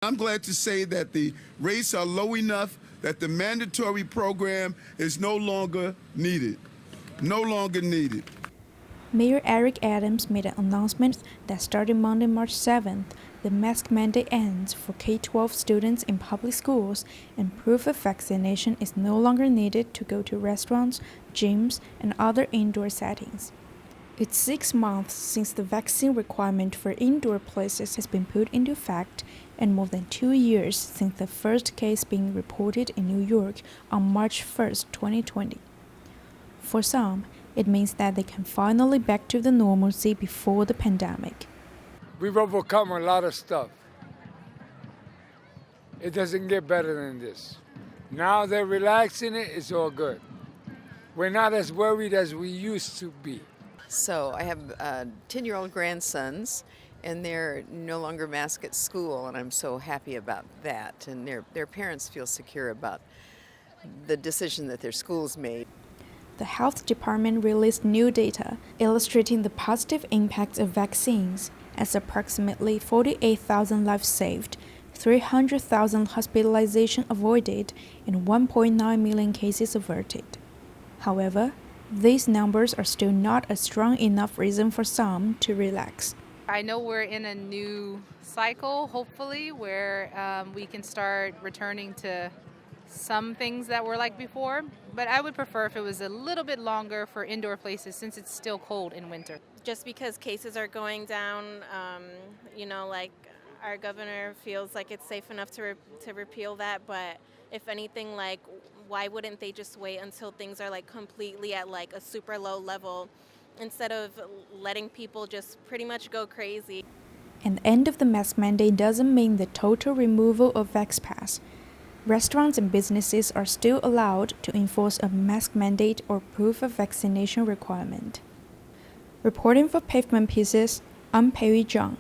I'm glad to say that the rates are low enough that the mandatory program is no longer needed. No longer needed. Mayor Eric Adams made an announcement that starting Monday, March 7th, the mask mandate ends for K-12 students in public schools, and proof of vaccination is no longer needed to go to restaurants, gyms, and other indoor settings. It's 6 months since the vaccine requirement for indoor places has been put into effect, and more than 2 years since the first case being reported in New York on March 1st, 2020. For some, it means that they can finally back to the normalcy before the pandemic. We've overcome a lot of stuff. It doesn't get better than this. Now they're relaxing it, it's all good. We're not as worried as we used to be. So I have 10-year-old grandsons, and they're no longer masked at school, and I'm so happy about that. And their parents feel secure about the decision that their schools made. The health department released new data illustrating the positive impacts of vaccines, as approximately 48,000 lives saved, 300,000 hospitalizations avoided, and 1.9 million cases averted. However, these numbers are still not a strong enough reason for some to relax. I know we're in a new cycle, hopefully, where we can start returning to some things that were like before, but I would prefer if it was a little bit longer for indoor places since it's still cold in winter. Just because cases are going down, like our governor feels like it's safe enough to repeal that, but if anything, like, why wouldn't they just wait until things are like completely at like a super low level instead of letting people just pretty much go crazy? An end of the mask mandate doesn't mean the total removal of VaxPass. Restaurants and businesses are still allowed to enforce a mask mandate or proof of vaccination requirement. Reporting for Pavement Pieces, I'm Pei Zhang.